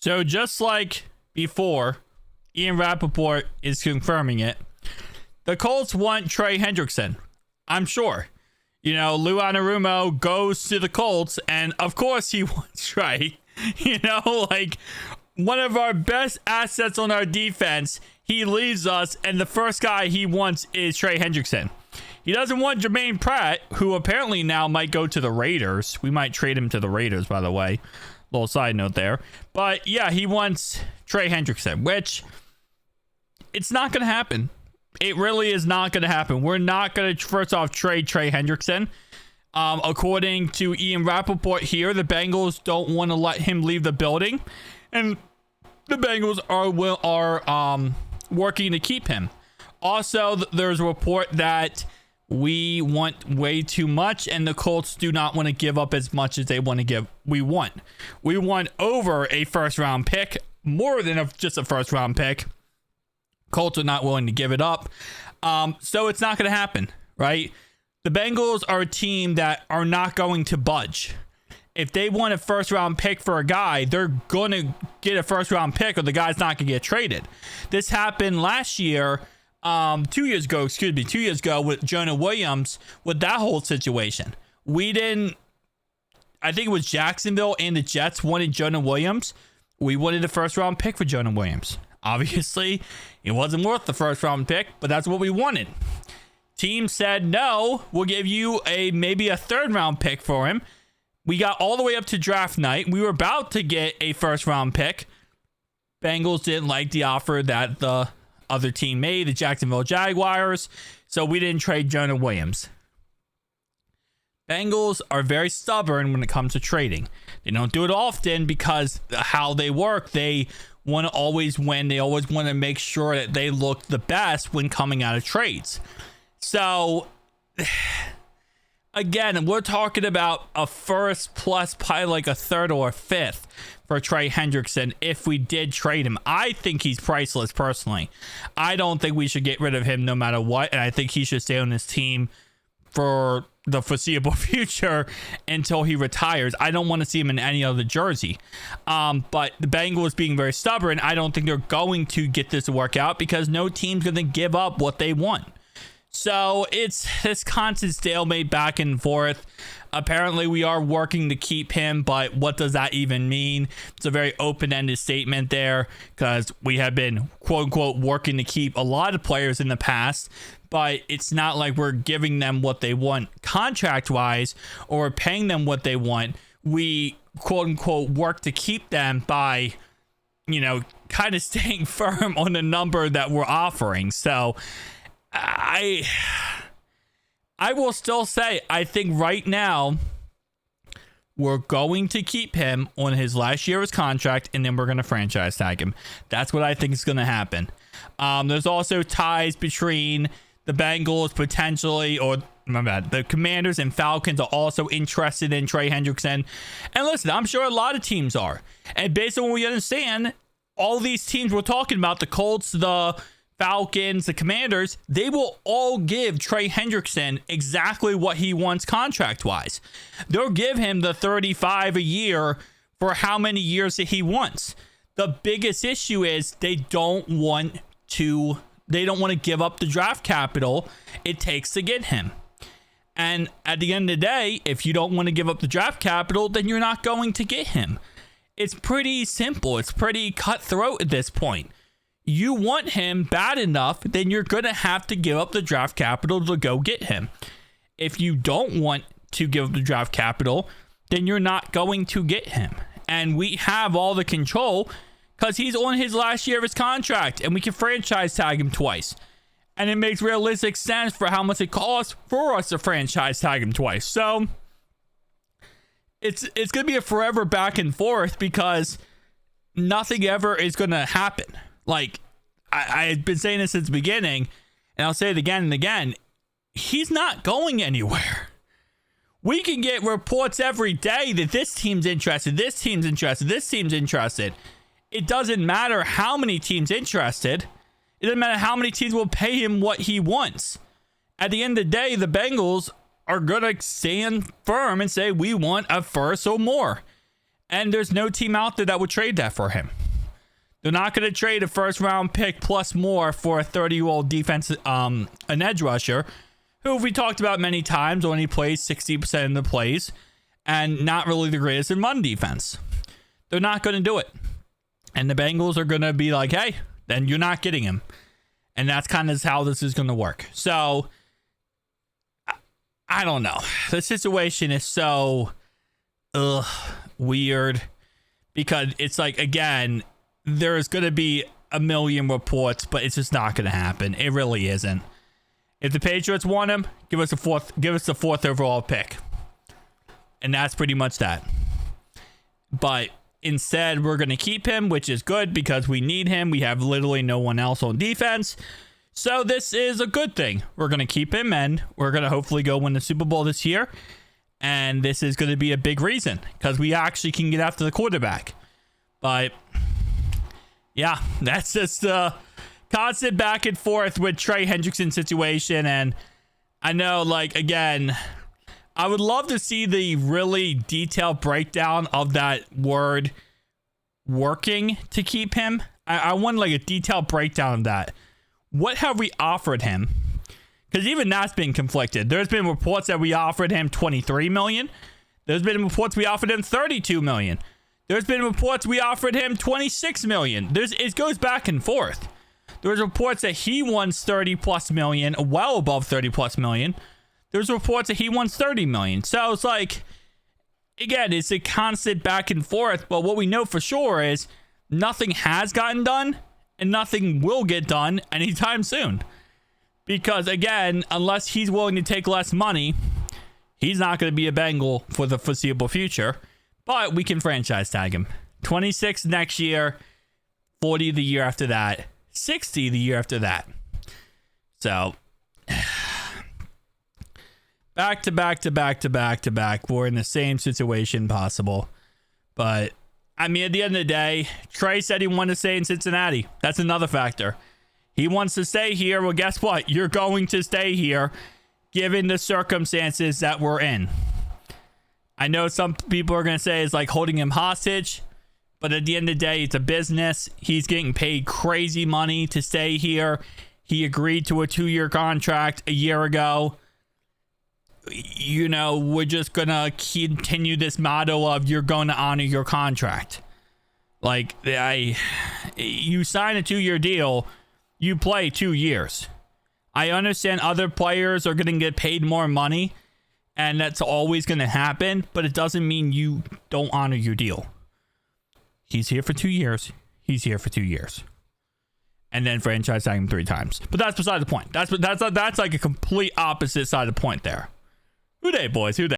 So just like before, Ian Rapoport is confirming it. The Colts want Trey Henderickson. I'm sure. You know, Lou Anarumo goes to the Colts, and of course he wants Trey. You know, like one of our best assets on our defense. He leaves us, and the first guy he wants is Trey Henderickson. He doesn't want Jermaine Pratt, who apparently now might go to the Raiders. We might trade him to the Raiders, by the way. Little side note there. But yeah, he wants Trey Henderickson, which it's not going to happen. It really is not going to happen. We're not going to, first off, trade Trey Henderickson. According to Ian Rapoport here, the Bengals don't want to let him leave the building. And the Bengals are working to keep him. Also, there's a report that we want way too much, and the Colts do not want to give up as much as they want to give. We want over a first-round pick, more than just a first-round pick. Colts are not willing to give it up. So it's not going to happen, right? The Bengals are a team that are not going to budge. If they want a first-round pick for a guy, they're going to get a first-round pick, or the guy's not going to get traded. This happened last year. 2 years ago with Jonah Williams, with that whole situation. I think it was Jacksonville and the Jets wanted Jonah Williams. We wanted a first round pick for Jonah Williams. Obviously, it wasn't worth the first round pick, but that's what we wanted. Team said, no, we'll give you maybe a third round pick for him. We got all the way up to draft night. We were about to get a first round pick. Bengals didn't like the offer that the other team made, the Jacksonville Jaguars, so we didn't trade Jonah Williams. Bengals are very stubborn when it comes to trading. They don't do it often because how they work, they want to always win. They always want to make sure that they look the best when coming out of trades. So, again, we're talking about a first plus probably like a third or a fifth for Trey Henderickson if we did trade him. I think he's priceless personally. I don't think we should get rid of him no matter what, and I think he should stay on this team for the foreseeable future until he retires. I don't want to see him in any other jersey. But the Bengals being very stubborn, I don't think they're going to get this to work out because no team's going to give up what they want. So it's this constant stalemate back and forth. Apparently, we are working to keep him, but what does that even mean? It's a very open-ended statement there because we have been, quote-unquote, working to keep a lot of players in the past, but it's not like we're giving them what they want contract-wise or paying them what they want. We, quote-unquote, work to keep them by, you know, kind of staying firm on the number that we're offering. So, I will still say, I think right now we're going to keep him on his last year of his contract, and then we're going to franchise tag him. That's what I think is going to happen. There's also ties between the Bengals potentially, or remember the Commanders and Falcons are also interested in Trey Henderickson. And listen, I'm sure a lot of teams are. And based on what we understand, all these teams we're talking about, the Colts, the Falcons, the Commanders, they will all give Trey Henderickson exactly what he wants contract-wise. They'll give him the $35 a year for how many years that he wants. The biggest issue is they don't want to give up the draft capital it takes to get him. And at the end of the day, if you don't want to give up the draft capital, then you're not going to get him. It's pretty simple. It's pretty cutthroat at this point. You want him bad enough, then you're going to have to give up the draft capital to go get him. If you don't want to give up the draft capital, then you're not going to get him. And we have all the control because he's on his last year of his contract and we can franchise tag him twice. And it makes realistic sense for how much it costs for us to franchise tag him twice. So it's going to be a forever back and forth because nothing ever is going to happen. Like, I've been saying this since the beginning, and I'll say it again and again. He's not going anywhere. We can get reports every day that this team's interested, this team's interested, this team's interested. It doesn't matter how many teams interested. It doesn't matter how many teams will pay him what he wants. At the end of the day, the Bengals are going to stand firm and say, we want a first or more. And there's no team out there that would trade that for him. They're not going to trade a first-round pick plus more for a 30-year-old defense, an edge rusher, who we talked about many times, only plays 60% of the plays, and not really the greatest in run defense. They're not going to do it. And the Bengals are going to be like, hey, then you're not getting him. And that's kind of how this is going to work. So, I don't know. The situation is so weird, because it's like, again, there's going to be a million reports, but it's just not going to happen. It really isn't. If the Patriots want him, give us the fourth overall pick. And that's pretty much that. But instead, we're going to keep him, which is good because we need him. We have literally no one else on defense. So this is a good thing. We're going to keep him, and we're going to hopefully go win the Super Bowl this year. And this is going to be a big reason, because we actually can get after the quarterback. But yeah, that's just a constant back and forth with Trey Henderickson situation. And I know, like, again, I would love to see the really detailed breakdown of that word working to keep him. I want like a detailed breakdown of that. What have we offered him? Because even that's been conflicted. There's been reports that we offered him $23 million. There's been reports we offered him $32 million. There's been reports we offered him $26 million. It goes back and forth. There's reports that he wants $30+ million, well above $30+ million. There's reports that he wants $30 million. So it's like, again, it's a constant back and forth. But what we know for sure is nothing has gotten done and nothing will get done anytime soon. Because, again, unless he's willing to take less money, he's not going to be a Bengal for the foreseeable future. But we can franchise tag him. 26 next year, 40 the year after that, 60 the year after that. So, back to back to back to back to back. We're in the same situation possible. But, I mean, at the end of the day, Trey said he wanted to stay in Cincinnati. That's another factor. He wants to stay here. Well, guess what? You're going to stay here given the circumstances that we're in. I know some people are going to say it's like holding him hostage, but at the end of the day, it's a business. He's getting paid crazy money to stay here. He agreed to a 2-year contract a year ago. You know, we're just going to continue this motto of you're going to honor your contract. Like, you sign a 2-year deal, you play 2 years. I understand other players are going to get paid more money, and that's always going to happen, but it doesn't mean you don't honor your deal. He's here for 2 years. He's here for 2 years. And then franchise tag him 3 times. But that's beside the point. That's like a complete opposite side of the point there. Who dey, boys? Who dey?